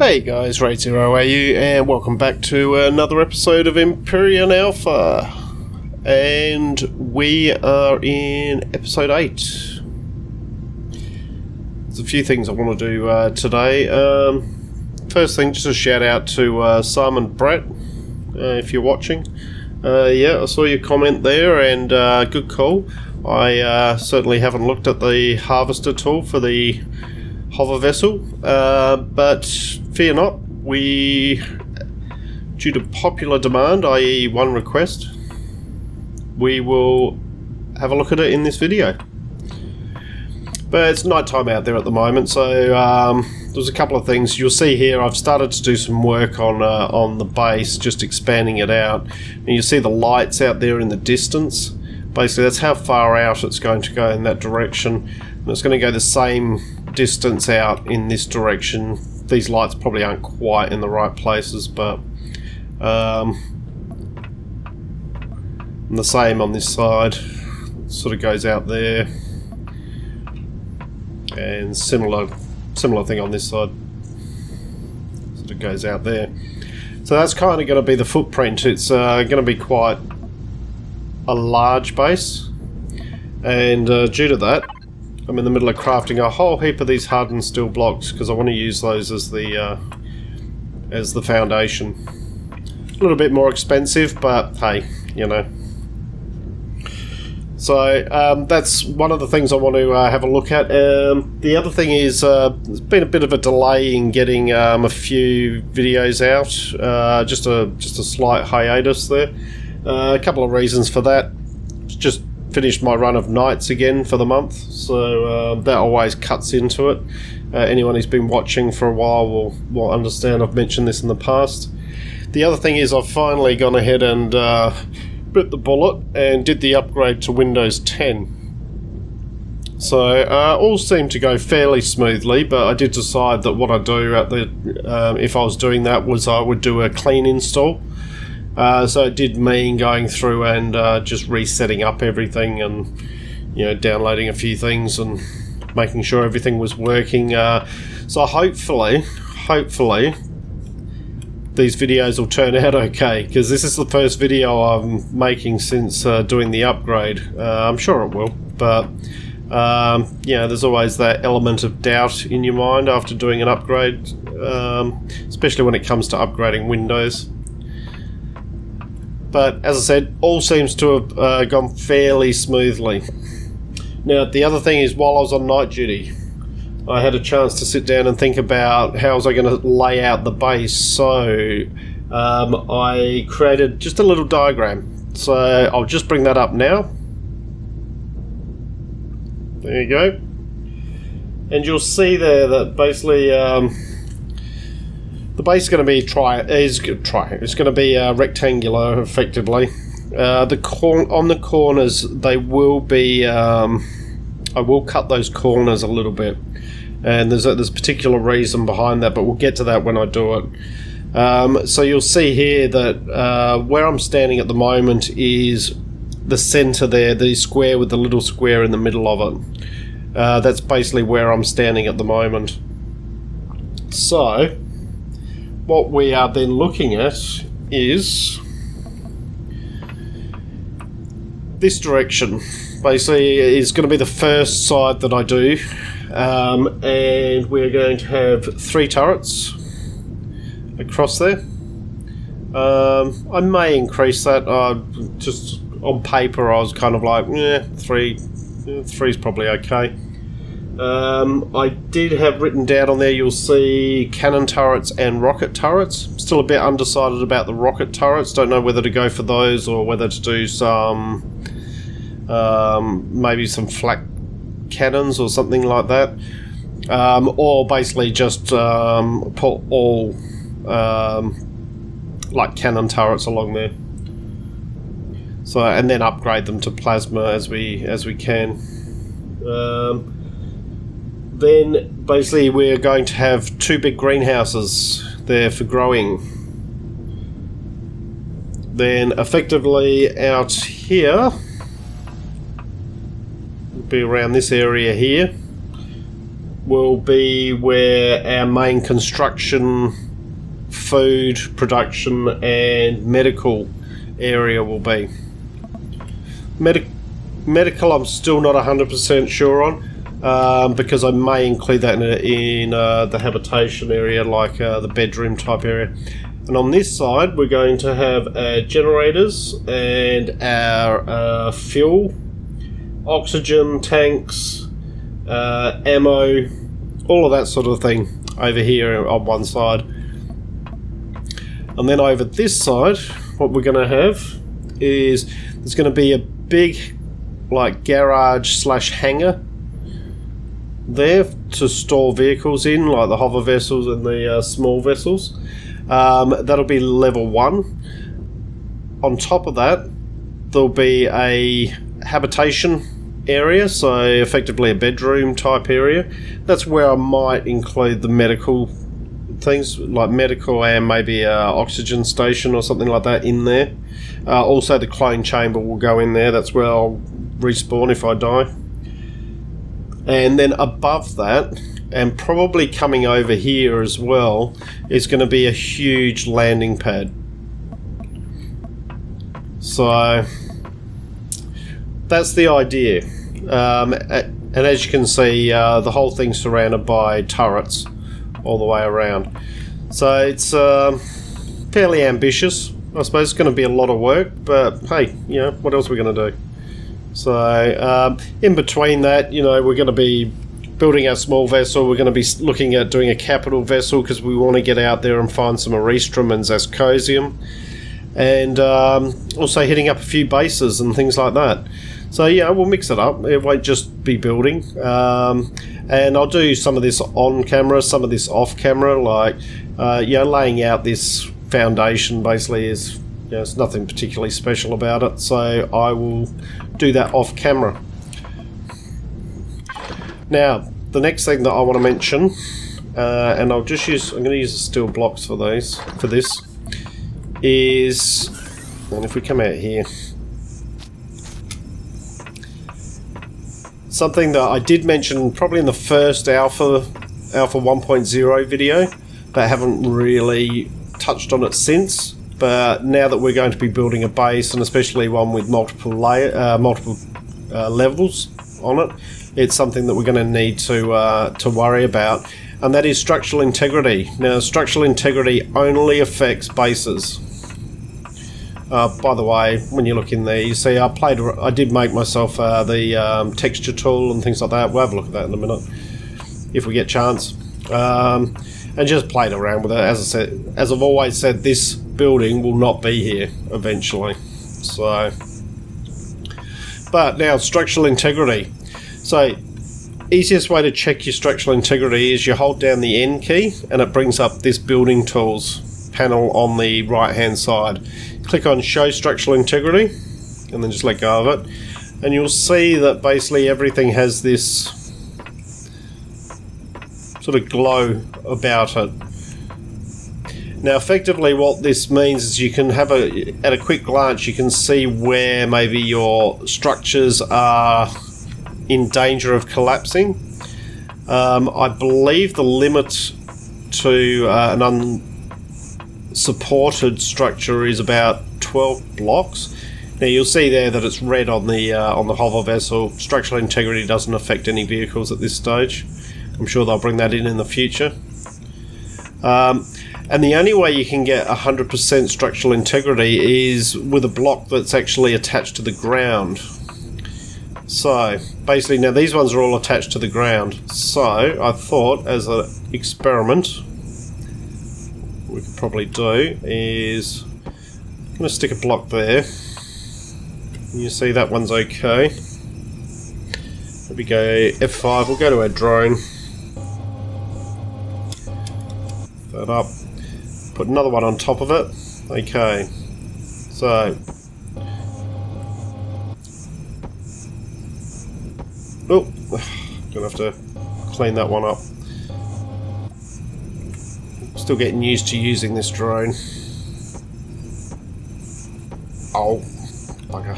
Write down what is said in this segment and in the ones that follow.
Hey guys, Raid0 AU, and welcome back to another episode of Empyrion Alpha. And we are in episode 8. There's a few things I want to do today. First thing, just a shout out to Simon Brett, if you're watching. Yeah, I saw your comment there, and good call. I certainly haven't looked at the harvester tool for the hover vessel, but fear not, due to popular demand, i.e. one request, we will have a look at it in this video. But it's night time out there at the moment, so there's a couple of things. You'll see here I've started to do some work on the base, just expanding it out, and you see the lights out there in the distance. Basically that's how far out it's going to go in that direction, and it's going to go the same distance out in this direction. These lights probably aren't quite in the right places, but and the same on this side, sort of goes out there, and similar thing on this side, sort of goes out there. So that's kind of going to be the footprint. It's going to be quite a large base, and due to that I'm in the middle of crafting a whole heap of these hardened steel blocks because I want to use those as the foundation. A little bit more expensive, but hey, you know. So that's one of the things I want to have a look at. The other thing is there's been a bit of a delay in getting a few videos out. Just a slight hiatus there. A couple of reasons for that. Just finished my run of nights again for the month, so that always cuts into it. Anyone who's been watching for a while will understand I've mentioned this in the past. The other thing is I've finally gone ahead and bit the bullet and did the upgrade to Windows 10. So all seemed to go fairly smoothly, but I did decide that what I'd do if I was doing that was I would do a clean install. So it did mean going through and just resetting up everything, and downloading a few things and making sure everything was working. So hopefully these videos will turn out okay, because this is the first video I'm making since doing the upgrade. I'm sure it will, but there's always that element of doubt in your mind after doing an upgrade, especially when it comes to upgrading Windows. But as I said, all seems to have gone fairly smoothly. Now, the other thing is, while I was on night duty, I had a chance to sit down and think about how was I going to lay out the base. So I created just a little diagram. So I'll just bring that up now. There you go. And you'll see there that basically the base is going to be it's going to be rectangular, effectively. On the corners, they will be. I will cut those corners a little bit, and there's a particular reason behind that, but we'll get to that when I do it. So you'll see here that where I'm standing at the moment is the center there, the square with the little square in the middle of it. That's basically where I'm standing at the moment. So what we are then looking at is this direction. Basically is going to be the first side that I do, and we're going to have 3 turrets across there. I may increase that. Just on paper I was kind of like, 3 is probably okay. I did have written down on there, you'll see cannon turrets and rocket turrets. Still a bit undecided about the rocket turrets. Don't know whether to go for those or whether to do some maybe some flak cannons or something like that, or basically just put all like cannon turrets along there. So, and then upgrade them to plasma as we can. Then basically we're going to have 2 big greenhouses there for growing. Then effectively out here will be around this area here. will be where our main construction, food production and medical area will be. Medical I'm still not 100% sure on, because I may include that in the habitation area, like the bedroom type area. And on this side we're going to have generators and our fuel, oxygen tanks, ammo, all of that sort of thing over here on one side. And then over this side what we're going to have is there's going to be a big like garage slash hangar there to store vehicles in, like the hover vessels and the small vessels. That'll be level 1. On top of that there'll be a habitation area, so effectively a bedroom type area. That's where I might include the medical things, like medical and maybe an oxygen station or something like that in there. Also the clone chamber will go in there. That's where I'll respawn if I die. And then above that, and probably coming over here as well, is going to be a huge landing pad. So that's the idea. And as you can see, the whole thing's surrounded by turrets all the way around. So it's fairly ambitious. I suppose it's going to be a lot of work, but hey, you know, what else are we going to do? So in between that, you know, we're going to be building our small vessel. We're going to be looking at doing a capital vessel because we want to get out there and find some Aristrum and Zascosium, and also hitting up a few bases and things like that. So yeah, we'll mix it up. It won't just be building. And I'll do some of this on camera, some of this off camera, like laying out this foundation basically is, there's nothing particularly special about it, so I will do that off camera. Now, the next thing that I want to mention, and I'm going to use the steel blocks for this, is, and if we come out here, something that I did mention probably in the first Alpha 1.0 video, but haven't really touched on it since. But now that we're going to be building a base, and especially one with multiple levels on it, it's something that we're going to need to worry about, and that is structural integrity. Now, structural integrity only affects bases. By the way, when you look in there, you see I did make myself the texture tool and things like that. We'll have a look at that in a minute if we get a chance, and just played around with it. As I said, as I've always said, this building will not be here eventually. So, but now structural integrity. So, easiest way to check your structural integrity is you hold down the N key, and it brings up this building tools panel on the right hand side. Click on show structural integrity and then just let go of it, and you'll see that basically everything has this sort of glow about it. Now effectively what this means is you can have at a quick glance you can see where maybe your structures are in danger of collapsing. I believe the limit to an unsupported structure is about 12 blocks. Now you'll see there that it's red on the hover vessel. Structural integrity doesn't affect any vehicles at this stage. I'm sure they'll bring that in the future. And the only way you can get 100% structural integrity is with a block that's actually attached to the ground. So basically now these ones are all attached to the ground. So I thought as an experiment we could probably do is I'm going to stick a block there. You see that one's okay. There we go, F5, we'll go to our drone. That up. Put another one on top of it. Okay. So. Oh, gonna have to clean that one up. Still getting used to using this drone. Oh, bugger.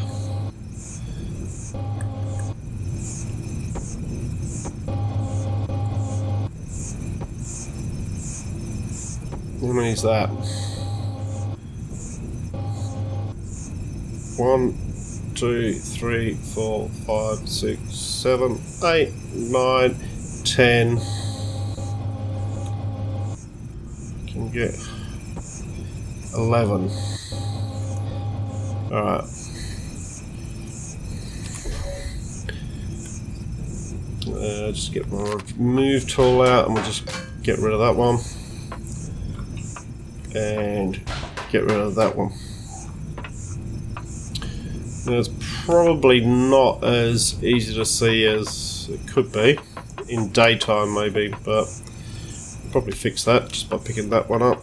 How many is that? 1, 2, 3, 4, 5, 6, 7, 8, 9, 10. Can get 11. Alright. Just get my remove tool out and we'll just get rid of that one. And get rid of that one. Now, it's probably not as easy to see as it could be in daytime maybe, but I'll probably fix that just by picking that one up.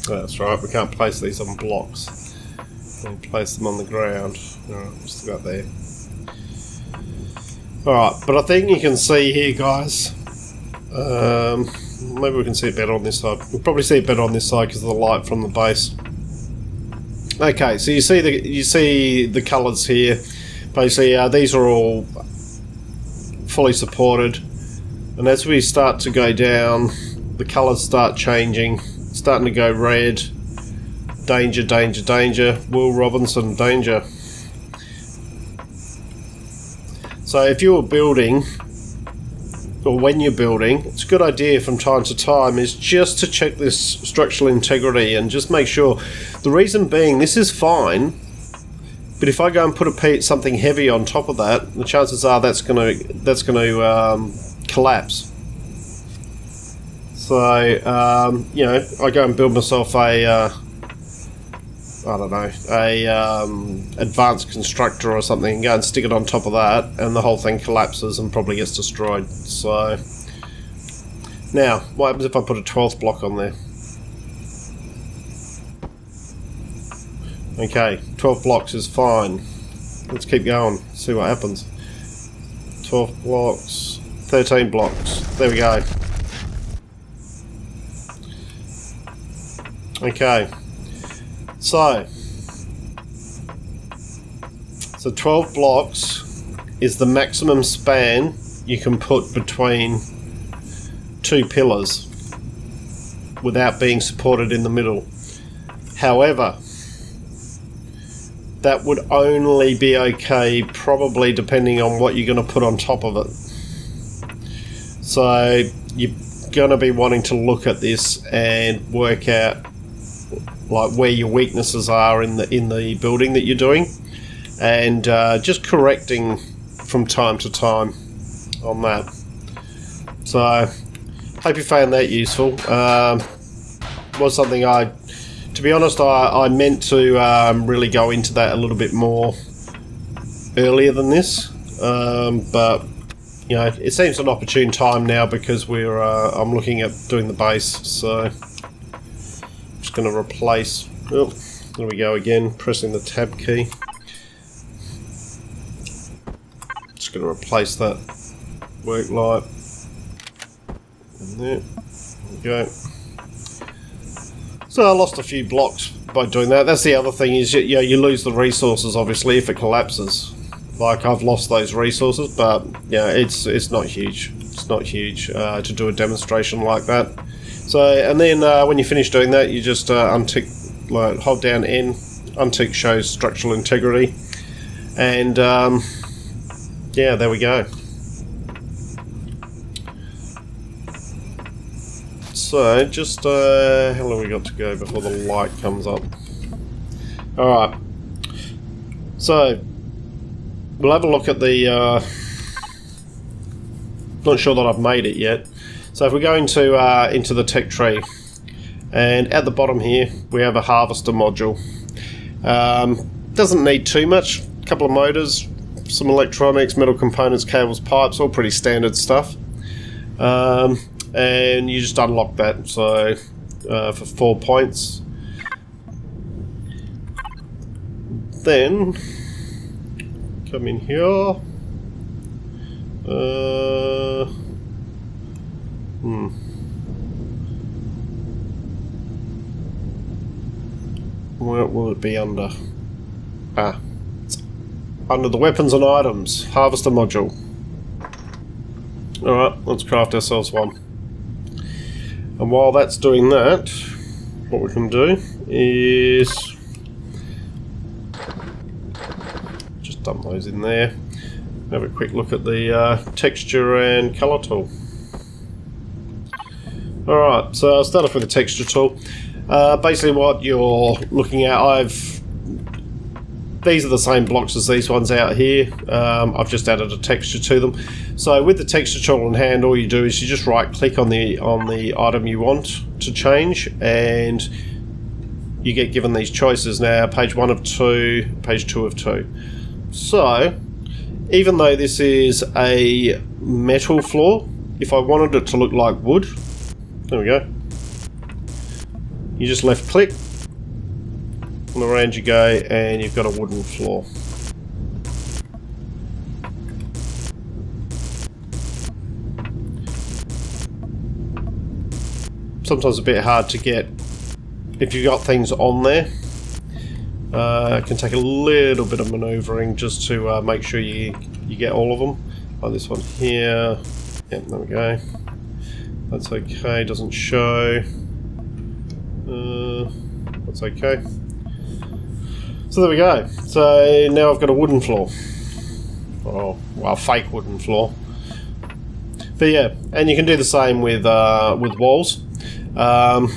That's right, we can't place these on blocks. We can place them on the ground. Alright, just got there. Alright, but I think you can see here, guys. Maybe we can see it better on this side. We'll probably see it better on this side because of the light from the base. Okay, so you see the colours here. Basically, these are all fully supported, and as we start to go down, the colours start changing. Starting to go red. Danger, danger, danger. Will Robinson, danger. So if you're building, or when you're building, it's a good idea from time to time is just to check this structural integrity and just make sure. The reason being, this is fine, but if I go and put something heavy on top of that, the chances are that's going to collapse. So, you know, I go and build myself a, I don't know, advanced constructor or something, and go and stick it on top of that, and the whole thing collapses and probably gets destroyed. So, now, what happens if I put a 12th block on there? Okay, 12 blocks is fine. Let's keep going, see what happens. 12 blocks, 13 blocks, there we go. Okay, so 12 blocks is the maximum span you can put between two pillars without being supported in the middle. However, that would only be okay probably depending on what you're going to put on top of it. So you're going to be wanting to look at this and work out like where your weaknesses are in the building that you're doing, and just correcting from time to time on that. So hope you found that useful. Was something to be honest, I meant to really go into that a little bit more earlier than this, but you know, it seems an opportune time now because I'm looking at doing the base. So just going to replace. Oh, there we go again. Pressing the tab key. Just going to replace that work light. And there we go. So I lost a few blocks by doing that. That's the other thing is you lose the resources obviously if it collapses. Like I've lost those resources, but yeah, it's not huge. It's not huge to do a demonstration like that. So and then when you finish doing that, you just untick, like hold down N, untick shows structural integrity, and yeah, there we go. So just how long have we got to go before the light comes up? Alright, so we'll have a look at the not sure that I've made it yet. So if we go into the tech tree, and at the bottom here we have a harvester module. Doesn't need too much, a couple of motors, some electronics, metal components, cables, pipes, all pretty standard stuff. And you just unlock that, so for 4 points. Then come in here. Where will it be under? Ah, it's under the weapons and items, harvester module. Alright, let's craft ourselves one. And while that's doing that, what we can do is just dump those in there. Have a quick look at the texture and colour tool. Alright, so I'll start off with the texture tool. Basically what you're looking at, these are the same blocks as these ones out here. I've just added a texture to them. So with the texture tool in hand, all you do is you just right click on the item you want to change, and you get given these choices now, page 1 of 2, page 2 of 2. So even though this is a metal floor, if I wanted it to look like wood, there we go. You just left click, and around you go, and you've got a wooden floor. Sometimes a bit hard to get if you've got things on there. It can take a little bit of manoeuvring just to make sure you get all of them. Like this one here. Yep, there we go. That's okay, doesn't show. That's okay. So there we go. So now I've got a wooden floor. Oh, well, fake wooden floor. But yeah, and you can do the same with walls. Have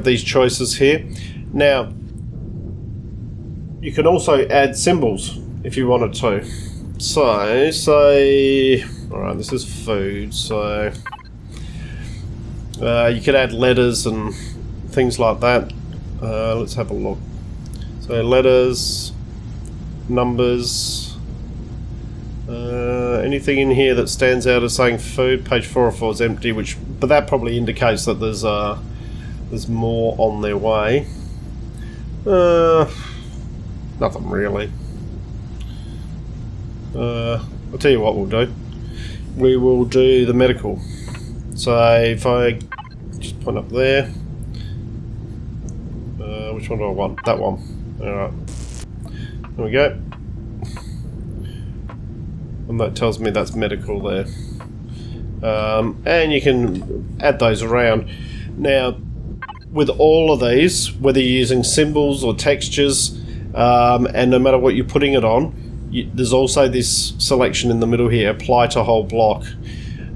these choices here. Now, you can also add symbols if you wanted to. So, say, alright, this is food, so you could add letters and things like that. Let's have a look. So letters, numbers, anything in here that stands out as saying food. Page 404 is empty, but that probably indicates that there's more on their way. Nothing really. I'll tell you what we'll do. We will do the medical. So if I just point up there, which one do I want? That one. Alright. There we go. And that tells me that's medical there. And you can add those around. Now, with all of these, whether you're using symbols or textures, and no matter what you're putting it on, there's also this selection in the middle here, apply to whole block.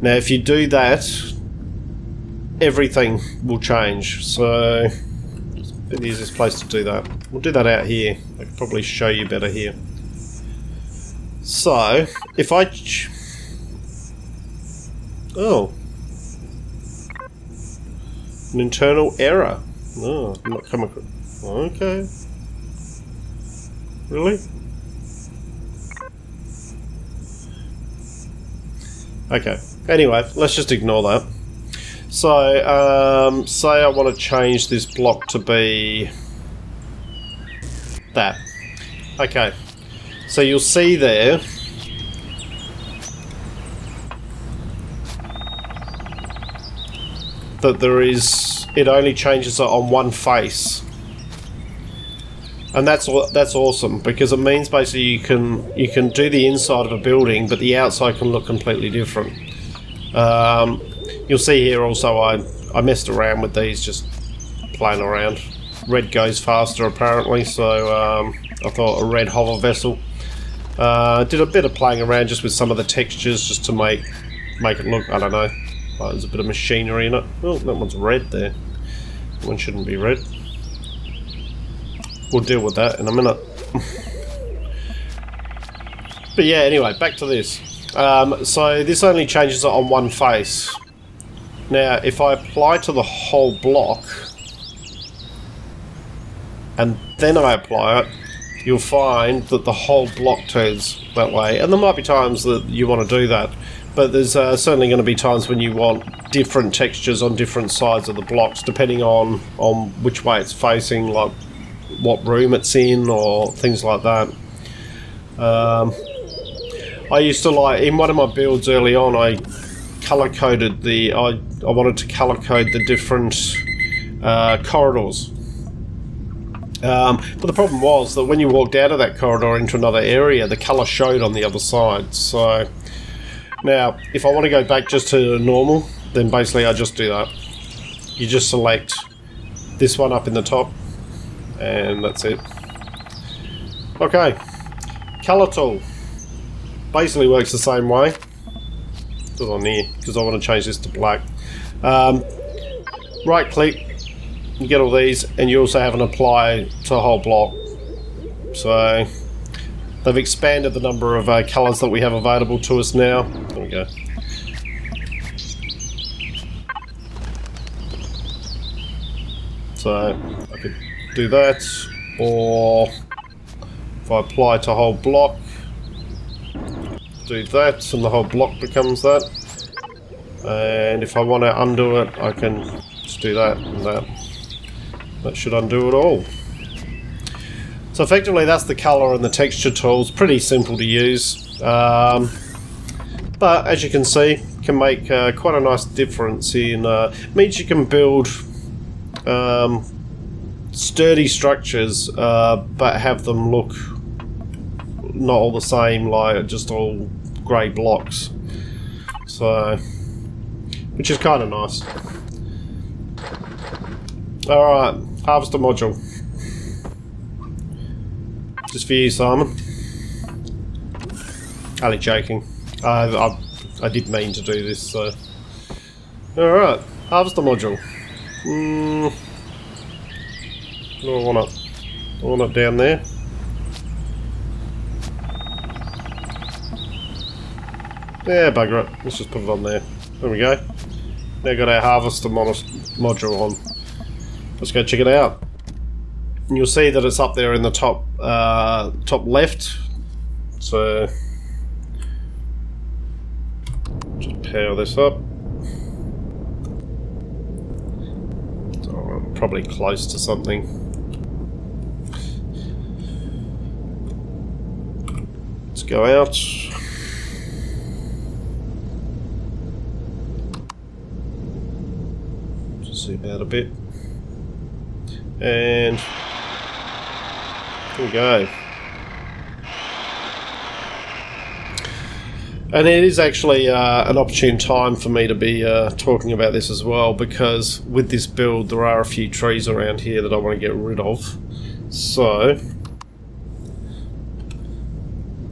Now if you do that, everything will change. So it's the easiest place to do that. We'll do that out here. I could probably show you better here. So if I an internal error. Oh, I'm not coming across. Okay. Really? Okay. Anyway, let's just ignore that. So, say I want to change this block to be that. Okay. So you'll see there that it only changes it on one face. And that's awesome, because it means basically you can do the inside of a building, but the outside can look completely different. You'll see here also I messed around with these, just playing around. Red goes faster apparently, so I thought a red hover vessel. Did a bit of playing around just with some of the textures, just to make it look, I don't know, like there's a bit of machinery in it. Oh, that one's red there. That one shouldn't be red. We'll deal with that in a minute. But yeah, anyway, back to this. So this only changes it on one face. Now, if I apply to the whole block, and then I apply it, you'll find that the whole block turns that way. And there might be times that you want to do that, but there's certainly going to be times when you want different textures on different sides of the blocks, depending on which way it's facing, like what room it's in, or things like that. I used to, like, in one of my builds early on, I color-coded I wanted to color-code the different corridors. But the problem was that when you walked out of that corridor into another area, the colour showed on the other side. So now, if I want to go back just to normal, then basically I just do that. You just select this one up in the top, and that's it. Okay, colour tool basically works the same way. Put it on here because I want to change this to black. Right click, you get all these, and you also have an apply to whole block. So they've expanded the number of colours that we have available to us now. There we go. So I could do that, or if I apply to whole block, do that, and the whole block becomes that. And if I want to undo it, I can just do that and that. That should undo it all. So effectively that's the colour and the texture tools. Pretty simple to use. But as you can see, can make quite a nice difference in... means you can build sturdy structures, but have them look not all the same, like just all grey blocks. So, which is kind of nice. Alright, harvester module. Just for you, Simon. Only joking. I did mean to do this, so... Alright, harvester module. What do I want it? I want it down there. Yeah, bugger it. Let's just put it on there. There we go. Now got our harvester module on. Let's go check it out. And you'll see that it's up there in the top top left. So just power this up. So I'm probably close to something. Let's go out. Just zoom out a bit. And here we go. And it is actually an opportune time for me to be talking about this as well, because with this build there are a few trees around here that I want to get rid of. So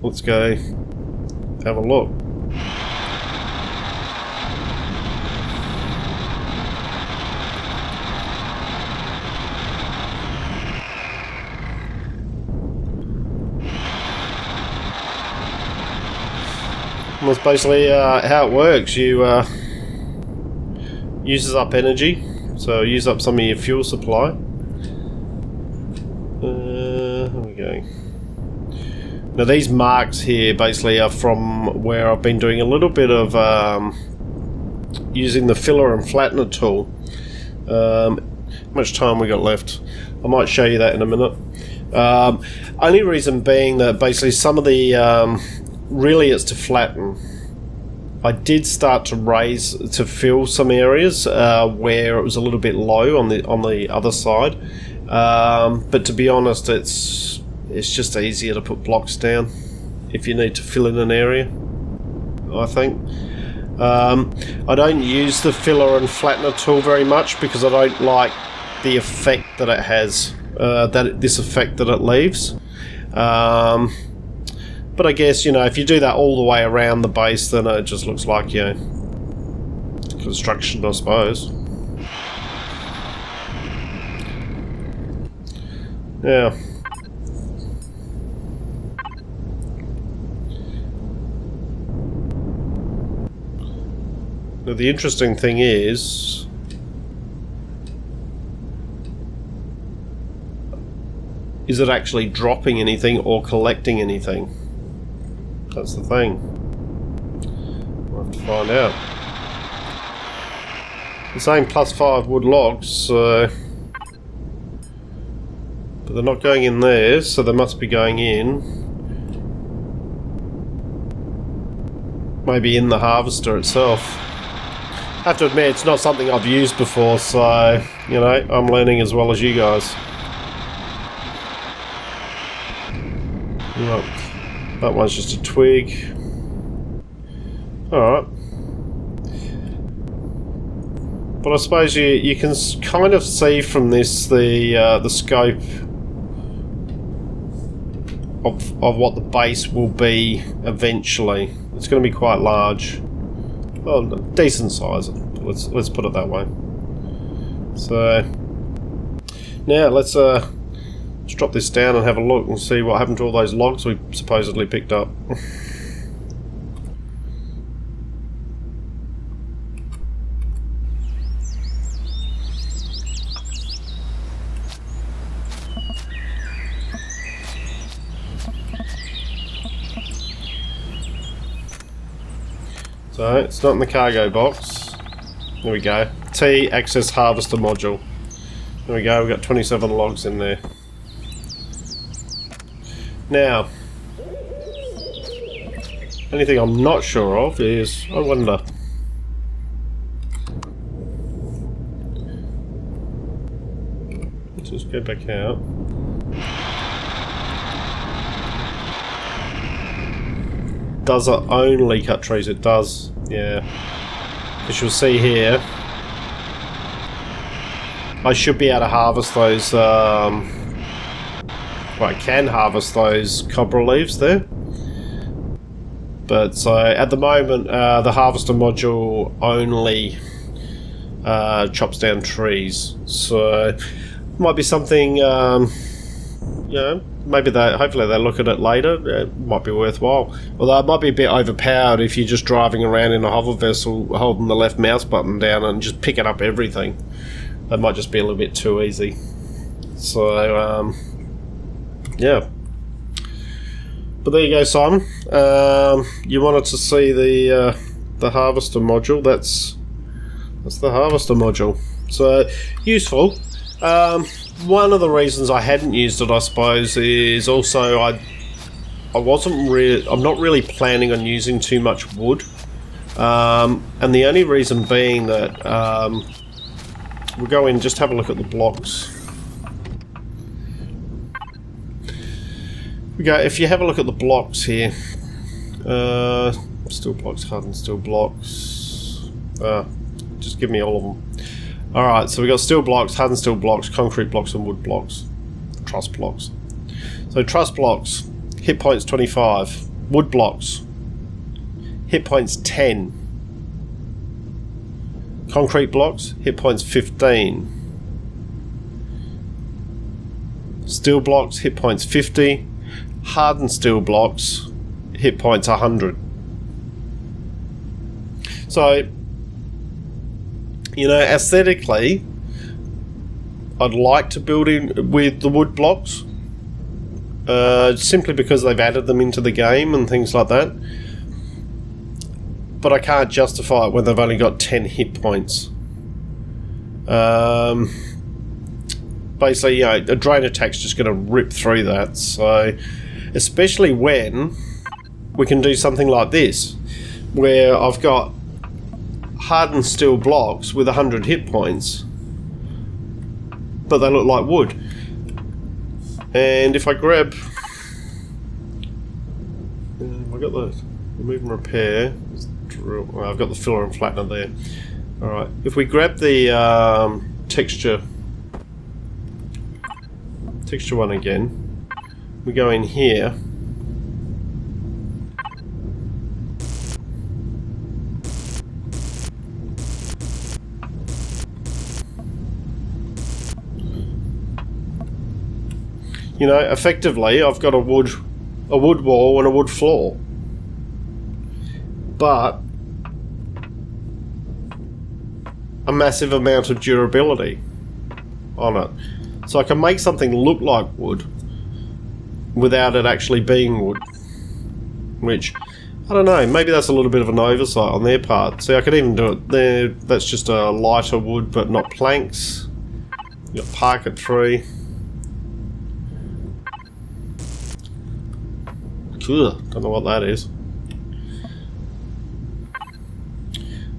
let's go have a look. That's basically how it works. You uses up energy, so use up some of your fuel supply. There we go. Now these marks here basically are from where I've been doing a little bit of using the filler and flattener tool. How much time we got left? I might show you that in a minute. Only reason being that basically some of the really it's to flatten. I did start to fill some areas where it was a little bit low on the other side, but to be honest, it's just easier to put blocks down if you need to fill in an area, I think. I don't use the filler and flattener tool very much because I don't like the effect that it has, this effect that it leaves. But I guess, you know, if you do that all the way around the base, then it just looks like, you know, construction, I suppose. Yeah. Now the interesting thing is it actually dropping anything or collecting anything? That's the thing. We'll have to find out. It's saying +5 wood logs, so... but they're not going in there, so they must be going in. Maybe in the harvester itself. I have to admit, it's not something I've used before, so, you know, I'm learning as well as you guys. Right. That one's just a twig. Alright. But I suppose you can kind of see from this the scope of what the base will be eventually. It's going to be quite large. Well, decent size. Let's put it that way. So now let's drop this down and have a look and see what happened to all those logs we supposedly picked up. So it's not in the cargo box. There we go. T access harvester module. There we go. We've got 27 logs in there. Now, anything I'm not sure of is, I wonder. Let's just go back out. Does it only cut trees? It does, yeah. As you'll see here, I should be able to harvest those, well, I can harvest those cobra leaves there. But so at the moment, the harvester module only chops down trees. So might be something, you know, maybe hopefully they look at it later. It might be worthwhile. Although it might be a bit overpowered if you're just driving around in a hover vessel holding the left mouse button down and just picking up everything. That might just be a little bit too easy. So, yeah. But there you go, Simon. You wanted to see the harvester module. That's the harvester module. So, useful. One of the reasons I hadn't used it, I suppose, is also I'm not really planning on using too much wood, and the only reason being that we'll go in and just have a look at the blocks. If you have a look at the blocks here, steel blocks, hardened steel blocks. Just give me all of them. Alright, so we got steel blocks, hardened steel blocks, concrete blocks and wood blocks. Truss blocks. So truss blocks, hit points 25. Wood blocks, hit points 10. Concrete blocks, hit points 15. Steel blocks, hit points 50. Hardened steel blocks, hit points 100. So, you know, aesthetically, I'd like to build in with the wood blocks, simply because they've added them into the game and things like that. But I can't justify it when they've only got 10 hit points. Basically, you know, a drain attack's just going to rip through that. So, especially when we can do something like this, where I've got hardened steel blocks with 100 hit points, but they look like wood. And if I grab, I got the remove and repair. Well, I've got the filler and flattener there. All right. If we grab the texture one again, we go in here. You know, effectively, I've got a wood wall and a wood floor, but a massive amount of durability on it. So I can make something look like wood without it actually being wood. Which, I don't know, maybe that's a little bit of an oversight on their part. See, I could even do it there. That's just a lighter wood, but not planks. You've got parket tree. Ugh, don't know what that is.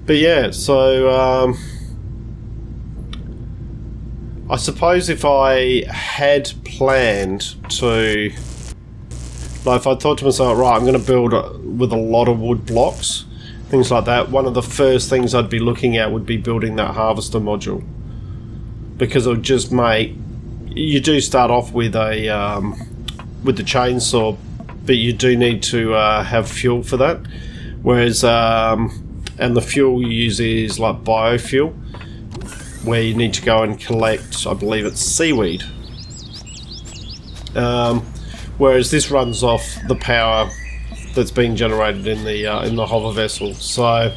But yeah, so I suppose if I had planned to Like if I thought to myself, right, I'm going to build with a lot of wood blocks, things like that, one of the first things I'd be looking at would be building that harvester module. Because it would just make... You do start off with a with the chainsaw, but you do need to have fuel for that. Whereas, and the fuel you use is like biofuel, where you need to go and collect, I believe it's seaweed. Whereas this runs off the power that's being generated in the hover vessel. So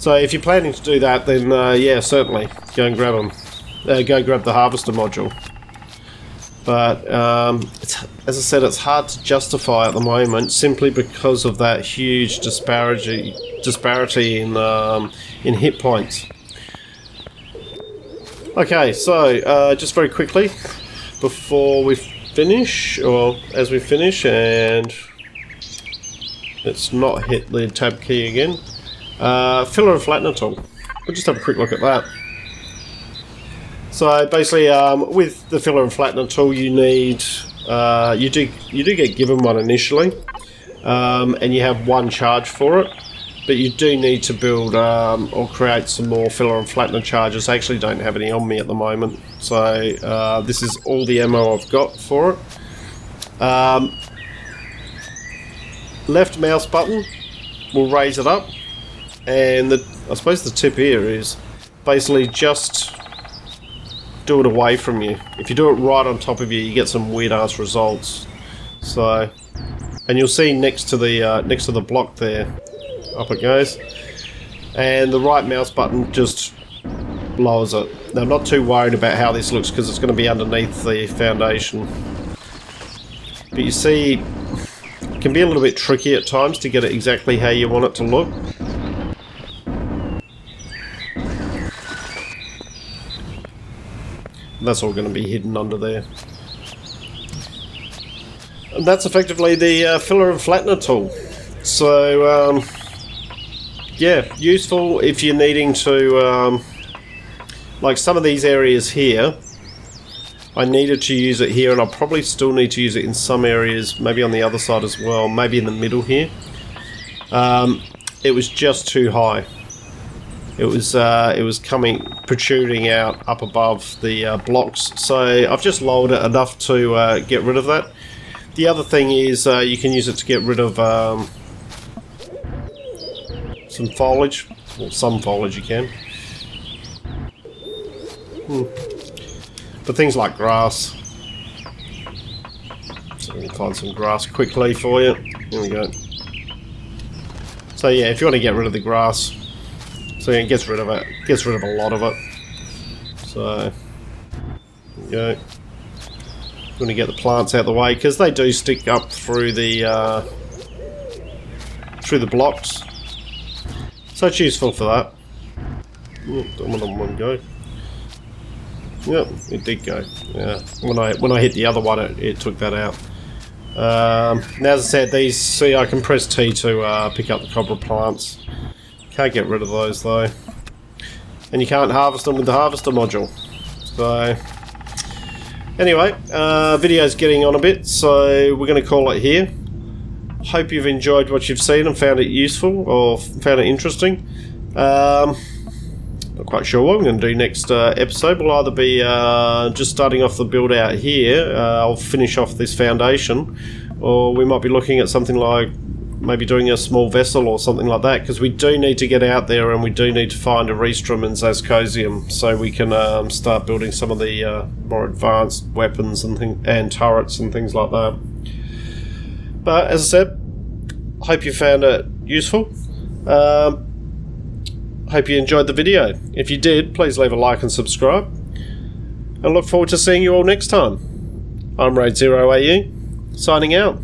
if you're planning to do that, then yeah, certainly go and grab them. Go grab the harvester module. But as I said, it's hard to justify at the moment simply because of that huge disparity in hit points. Okay, so just very quickly before we finish, or as we finish, and let's not hit the tab key again. Filler and flattener tool. We'll just have a quick look at that. So basically, with the filler and flattener tool, you need you do get given one initially, and you have one charge for it. But you do need to build or create some more filler and flattener charges. I actually don't have any on me at the moment, so this is all the ammo I've got for it. Left mouse button will raise it up, and I suppose the tip here is basically just do it away from you. If you do it right on top of you, you get some weird ass results. So, and you'll see next to the block there. Up it goes, and the right mouse button just lowers it. Now I'm not too worried about how this looks because it's going to be underneath the foundation, but you see it can be a little bit tricky at times to get it exactly how you want it to look. And that's all going to be hidden under there, and that's effectively the filler and flattener tool. So yeah, useful if you're needing to, like some of these areas here, I needed to use it here, and I'll probably still need to use it in some areas, maybe on the other side as well, maybe in the middle here. It was just too high. It was protruding out up above the blocks, so I've just lowered it enough to get rid of that. The other thing is you can use it to get rid of some foliage, or some foliage you can. But things like grass. So we can find some grass quickly for you. Here we go. So yeah, if you want to get rid of the grass, so it gets rid of it. Gets rid of a lot of it. So there we go. You want to get the plants out of the way because they do stick up through the blocks. So it's useful for that. Don't want on one go. Yep, it did go. Yeah, when I hit the other one, it took that out. Now, as I said, these, see, I can press T to pick up the cobra plants. Can't get rid of those though, and you can't harvest them with the harvester module. So anyway, video's getting on a bit, so we're going to call it here. Hope you've enjoyed what you've seen and found it useful or found it interesting. Not quite sure what I'm going to do next episode. Will either be just starting off the build out here. I'll finish off this foundation, or we might be looking at something like maybe doing a small vessel or something like that, because we do need to get out there and we do need to find a Restrum and Zascosium so we can start building some of the more advanced weapons and turrets and things like that. But as I said, hope you found it useful. Hope you enjoyed the video. If you did, please leave a like and subscribe. And look forward to seeing you all next time. I'm Raid0AU, signing out.